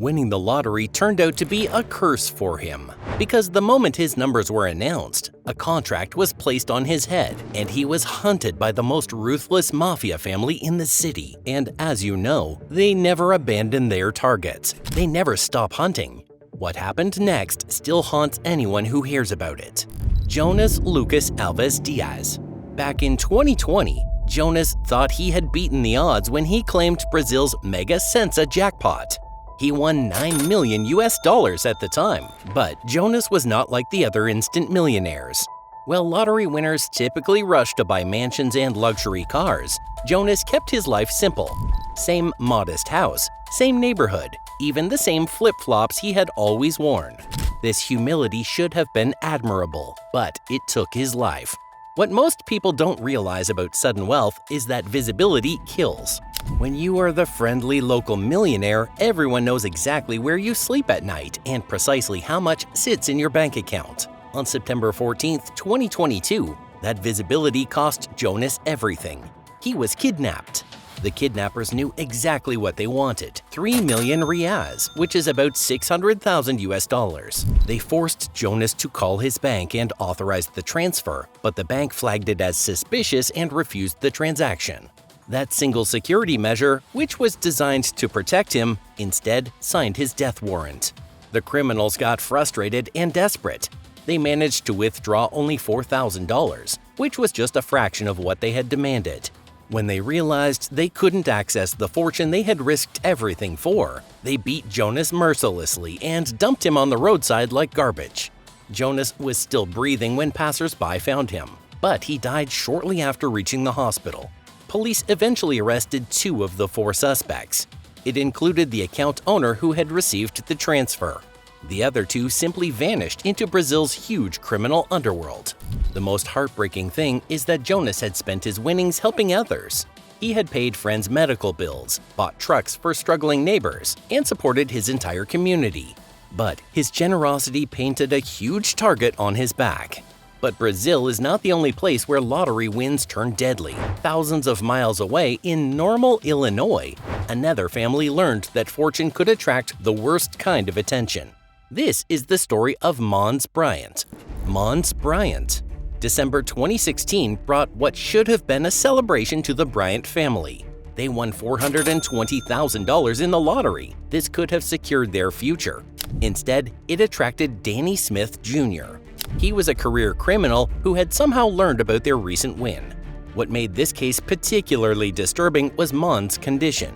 Winning the lottery turned out to be a curse for him, because the moment his numbers were announced, a contract was placed on his head, and he was hunted by the most ruthless Mafia family in the city. And as you know, they never abandon their targets. They never stop hunting. What happened next still haunts anyone who hears about it. Jonas Lucas Alves Diaz. Back in 2020, Jonas thought he had beaten the odds when he claimed Brazil's Mega Sensa jackpot. He won $9 million at the time, but Jonas was not like the other instant millionaires. While lottery winners typically rush to buy mansions and luxury cars, Jonas kept his life simple. Same modest house, same neighborhood, even the same flip-flops he had always worn. This humility should have been admirable, but it took his life. What most people don't realize about sudden wealth is that visibility kills. When you are the friendly local millionaire, everyone knows exactly where you sleep at night and precisely how much sits in your bank account. On September 14, 2022, that visibility cost Jonas everything. He was kidnapped. The kidnappers knew exactly what they wanted: 3 million reais, which is about $600,000. They forced Jonas to call his bank and authorized the transfer, but the bank flagged it as suspicious and refused the transaction. That single security measure, which was designed to protect him, instead signed his death warrant. The criminals got frustrated and desperate. They managed to withdraw only $4,000, which was just a fraction of what they had demanded. When they realized they couldn't access the fortune they had risked everything for, they beat Jonas mercilessly and dumped him on the roadside like garbage. Jonas was still breathing when passers-by found him, but he died shortly after reaching the hospital. Police eventually arrested 2 of the 4 suspects. It included the account owner who had received the transfer. The other 2 simply vanished into Brazil's huge criminal underworld. The most heartbreaking thing is that Jonas had spent his winnings helping others. He had paid friends' medical bills, bought trucks for struggling neighbors, and supported his entire community. But his generosity painted a huge target on his back. But Brazil is not the only place where lottery wins turn deadly. Thousands of miles away in Normal, Illinois, another family learned that fortune could attract the worst kind of attention. This is the story of Mons Bryant. Mons Bryant. December 2016 brought what should have been a celebration to the Bryant family. They won $420,000 in the lottery. This could have secured their future. Instead, it attracted Danny Smith Jr. He was a career criminal who had somehow learned about their recent win. What made this case particularly disturbing was Mons' condition.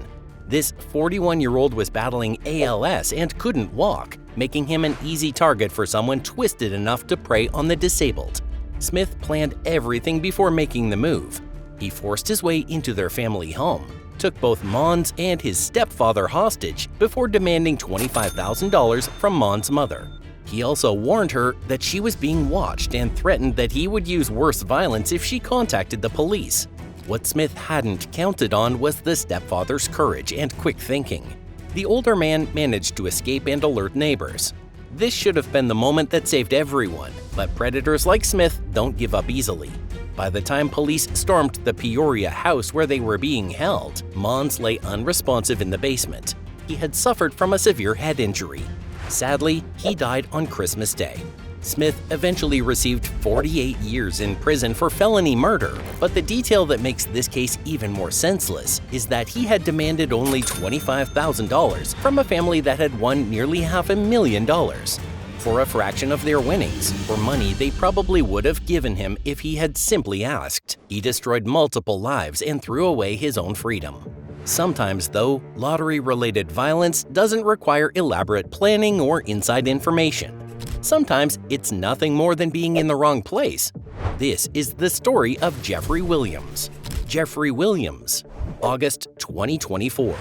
This 41-year-old was battling ALS and couldn't walk, making him an easy target for someone twisted enough to prey on the disabled. Smith planned everything before making the move. He forced his way into their family home, took both Mons and his stepfather hostage before demanding $25,000 from Mons' mother. He also warned her that she was being watched and threatened that he would use worse violence if she contacted the police. What Smith hadn't counted on was the stepfather's courage and quick thinking. The older man managed to escape and alert neighbors. This should have been the moment that saved everyone, but predators like Smith don't give up easily. By the time police stormed the Peoria house where they were being held, Mons lay unresponsive in the basement. He had suffered from a severe head injury. Sadly, he died on Christmas Day. Smith eventually received 48 years in prison for felony murder, but the detail that makes this case even more senseless is that he had demanded only $25,000 from a family that had won nearly $500,000. For a fraction of their winnings, for money they probably would have given him if he had simply asked. He destroyed multiple lives and threw away his own freedom. Sometimes, though, lottery-related violence doesn't require elaborate planning or inside information. Sometimes it's nothing more than being in the wrong place. This is the story of Jeffrey Williams. Jeffrey Williams, August 2024.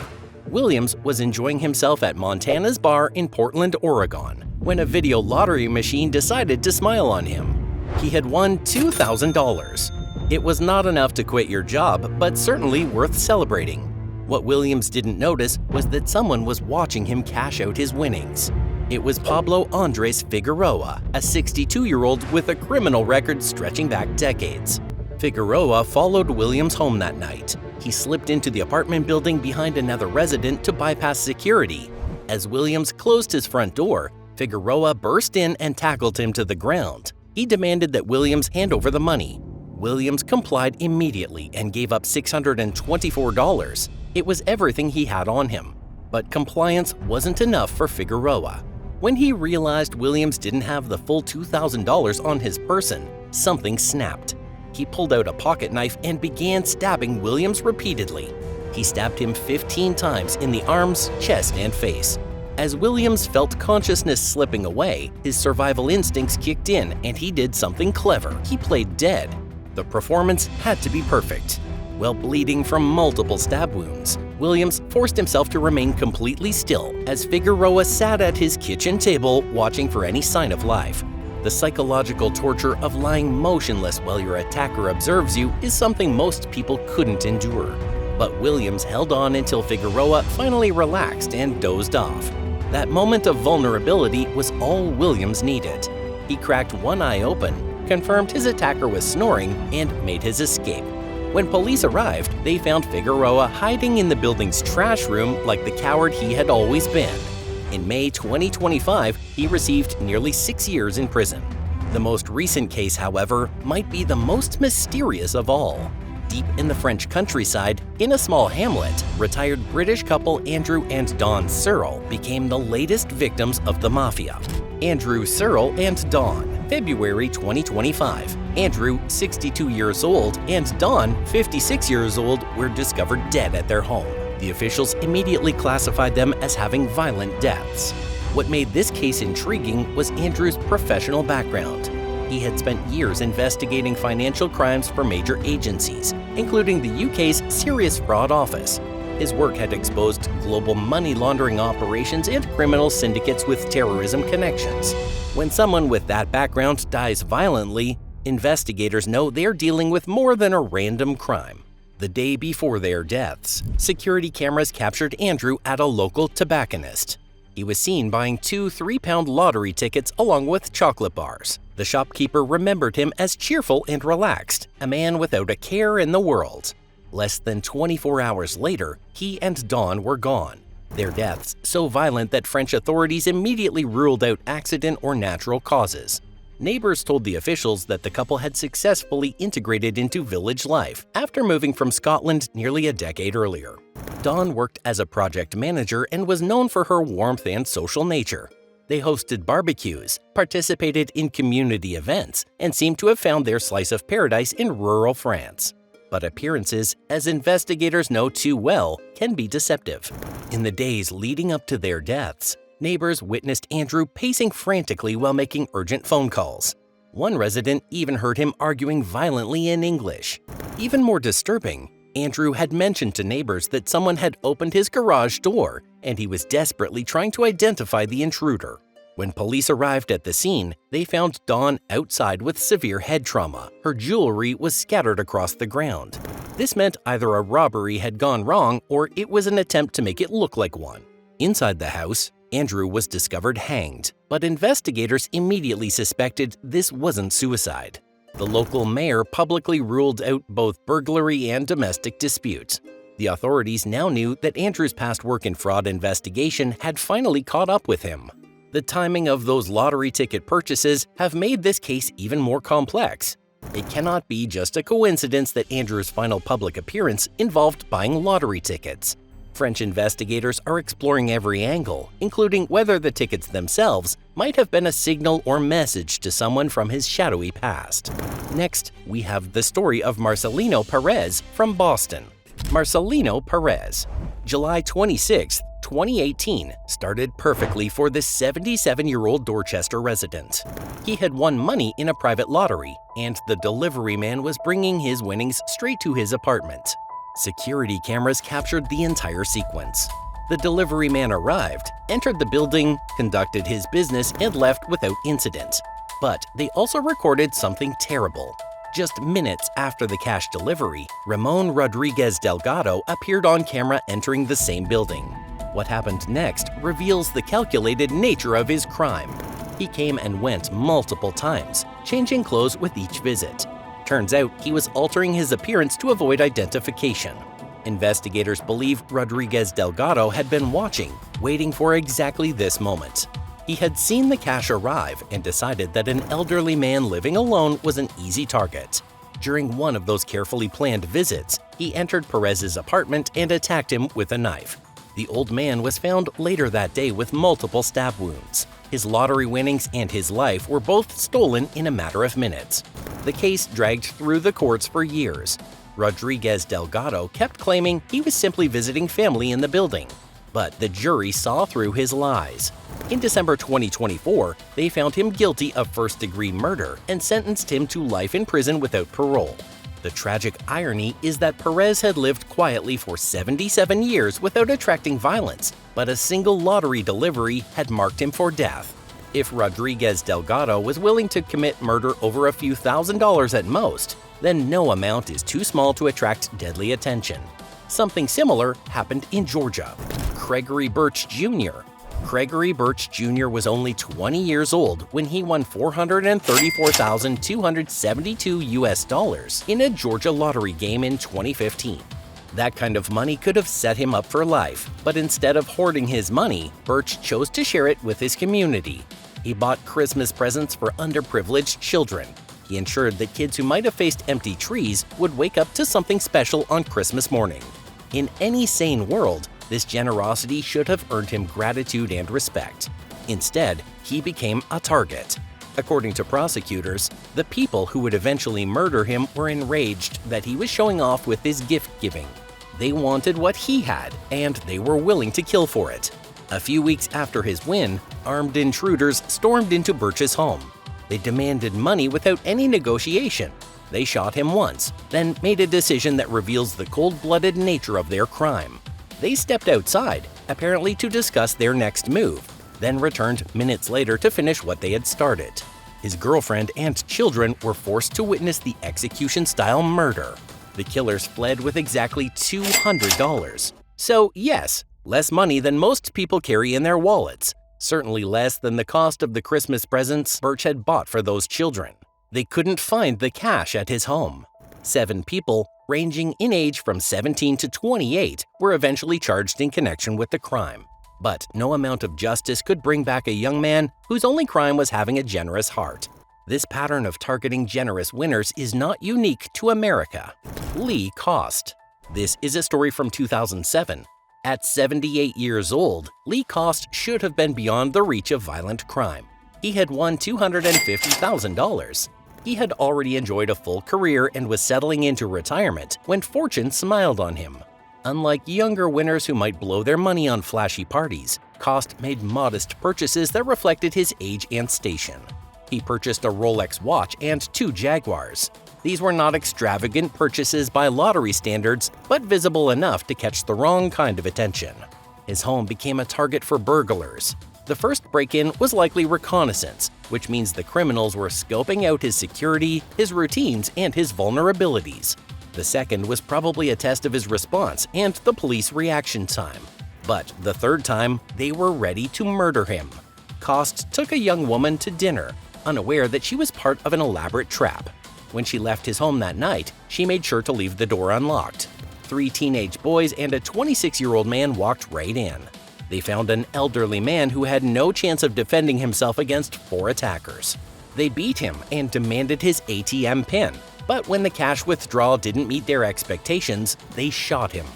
Williams was enjoying himself at Montana's bar in Portland, Oregon, when a video lottery machine decided to smile on him. He had won $2,000. It was not enough to quit your job, but certainly worth celebrating. What Williams didn't notice was that someone was watching him cash out his winnings. It was Pablo Andres Figueroa, a 62-year-old with a criminal record stretching back decades. Figueroa followed Williams home that night. He slipped into the apartment building behind another resident to bypass security. As Williams closed his front door, Figueroa burst in and tackled him to the ground. He demanded that Williams hand over the money. Williams complied immediately and gave up $624. It was everything he had on him. But compliance wasn't enough for Figueroa. When he realized Williams didn't have the full $2,000 on his person, something snapped. He pulled out a pocket knife and began stabbing Williams repeatedly. He stabbed him 15 times in the arms, chest, and face. As Williams felt consciousness slipping away, his survival instincts kicked in and he did something clever. He played dead. The performance had to be perfect. While bleeding from multiple stab wounds, Williams forced himself to remain completely still as Figueroa sat at his kitchen table watching for any sign of life. The psychological torture of lying motionless while your attacker observes you is something most people couldn't endure. But Williams held on until Figueroa finally relaxed and dozed off. That moment of vulnerability was all Williams needed. He cracked one eye open, confirmed his attacker was snoring, and made his escape. When police arrived, they found Figueroa hiding in the building's trash room like the coward he had always been. In May 2025, he received nearly 6 years in prison. The most recent case, however, might be the most mysterious of all. Deep in the French countryside, in a small hamlet, retired British couple Andrew and Dawn Searle became the latest victims of the Mafia. Andrew Searle and Dawn, February 2025. Andrew, 62 years old, and Dawn, 56 years old, were discovered dead at their home. The officials immediately classified them as having violent deaths. What made this case intriguing was Andrew's professional background. He had spent years investigating financial crimes for major agencies, including the UK's Serious Fraud Office. His work had exposed global money laundering operations and criminal syndicates with terrorism connections. When someone with that background dies violently, investigators know they're dealing with more than a random crime. The day before their deaths, security cameras captured Andrew at a local tobacconist. He was seen buying 2 3-pound lottery tickets along with chocolate bars. The shopkeeper remembered him as cheerful and relaxed, a man without a care in the world. Less than 24 hours later, he and Dawn were gone. Their deaths so violent that French authorities immediately ruled out accident or natural causes. Neighbors told the officials that the couple had successfully integrated into village life after moving from Scotland nearly a decade earlier. Dawn worked as a project manager and was known for her warmth and social nature. They hosted barbecues, participated in community events, and seemed to have found their slice of paradise in rural France. But appearances, as investigators know too well, can be deceptive. In the days leading up to their deaths, neighbors witnessed Andrew pacing frantically while making urgent phone calls. One resident even heard him arguing violently in English. Even more disturbing, Andrew had mentioned to neighbors that someone had opened his garage door, and he was desperately trying to identify the intruder. When police arrived at the scene, they found Dawn outside with severe head trauma. Her jewelry was scattered across the ground. This meant either a robbery had gone wrong or it was an attempt to make it look like one. Inside the house, Andrew was discovered hanged, but investigators immediately suspected this wasn't suicide. The local mayor publicly ruled out both burglary and domestic disputes. The authorities now knew that Andrew's past work in fraud investigation had finally caught up with him. The timing of those lottery ticket purchases have made this case even more complex. It cannot be just a coincidence that Andrew's final public appearance involved buying lottery tickets. French investigators are exploring every angle, including whether the tickets themselves might have been a signal or message to someone from his shadowy past. Next, we have the story of Marcelino Perez from Boston. Marcelino Perez, July 26, 2018, started perfectly for this 77-year-old Dorchester resident. He had won money in a private lottery, and the delivery man was bringing his winnings straight to his apartment. Security cameras captured the entire sequence. The delivery man arrived, entered the building, conducted his business, and left without incident. But they also recorded something terrible. Just minutes after the cash delivery, Ramon Rodriguez Delgado appeared on camera entering the same building. What happened next reveals the calculated nature of his crime. He came and went multiple times, changing clothes with each visit. Turns out he was altering his appearance to avoid identification. Investigators believe Rodriguez Delgado had been watching, waiting for exactly this moment. He had seen the cash arrive and decided that an elderly man living alone was an easy target. During one of those carefully planned visits, he entered Perez's apartment and attacked him with a knife. The old man was found later that day with multiple stab wounds. His lottery winnings and his life were both stolen in a matter of minutes. The case dragged through the courts for years. Rodriguez Delgado kept claiming he was simply visiting family in the building, but the jury saw through his lies. In December 2024, they found him guilty of first-degree murder and sentenced him to life in prison without parole. The tragic irony is that Perez had lived quietly for 77 years without attracting violence, but a single lottery delivery had marked him for death. If Rodriguez Delgado was willing to commit murder over a few $1,000s at most, then no amount is too small to attract deadly attention. Something similar happened in Georgia. Gregory Birch Jr. Gregory Birch Jr. was only 20 years old when he won $434,272 in a Georgia lottery game in 2015. That kind of money could have set him up for life, but instead of hoarding his money, Birch chose to share it with his community. He bought Christmas presents for underprivileged children. He ensured that kids who might have faced empty trees would wake up to something special on Christmas morning. In any sane world, this generosity should have earned him gratitude and respect. Instead, he became a target. According to prosecutors, the people who would eventually murder him were enraged that he was showing off with his gift-giving. They wanted what he had, and they were willing to kill for it. A few weeks after his win, armed intruders stormed into Birch's home. They demanded money without any negotiation. They shot him once, then made a decision that reveals the cold-blooded nature of their crime. They stepped outside, apparently to discuss their next move, then returned minutes later to finish what they had started. His girlfriend and children were forced to witness the execution-style murder. The killers fled with exactly $200. So yes, less money than most people carry in their wallets. Certainly less than the cost of the Christmas presents Birch had bought for those children. They couldn't find the cash at his home. 7 people, ranging in age from 17 to 28, were eventually charged in connection with the crime. But no amount of justice could bring back a young man whose only crime was having a generous heart. This pattern of targeting generous winners is not unique to America. Lee Cost. This is a story from 2007. At 78 years old, Lee Cost should have been beyond the reach of violent crime. He had won $250,000. He had already enjoyed a full career and was settling into retirement when fortune smiled on him. Unlike younger winners who might blow their money on flashy parties, Cost made modest purchases that reflected his age and station. He purchased a Rolex watch and 2 Jaguars. These were not extravagant purchases by lottery standards, but visible enough to catch the wrong kind of attention. His home became a target for burglars. The first break-in was likely reconnaissance, which means the criminals were scoping out his security, his routines, and his vulnerabilities. The second was probably a test of his response and the police reaction time. But the third time, they were ready to murder him. Cost took a young woman to dinner, unaware that she was part of an elaborate trap. When she left his home that night, she made sure to leave the door unlocked. 3 teenage boys and a 26-year-old man walked right in. They found an elderly man who had no chance of defending himself against 4 attackers. They beat him and demanded his ATM PIN, but when the cash withdrawal didn't meet their expectations, they shot him.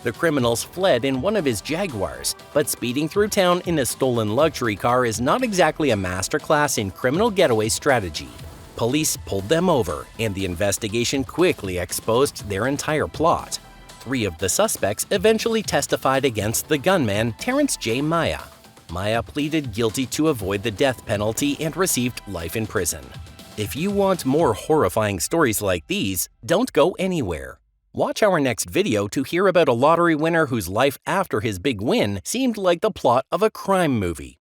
The criminals fled in one of his Jaguars, but speeding through town in a stolen luxury car is not exactly a masterclass in criminal getaway strategy. Police pulled them over, and the investigation quickly exposed their entire plot. 3 of the suspects eventually testified against the gunman, Terrence J. Maya. Maya pleaded guilty to avoid the death penalty and received life in prison. If you want more horrifying stories like these, don't go anywhere. Watch our next video to hear about a lottery winner whose life after his big win seemed like the plot of a crime movie.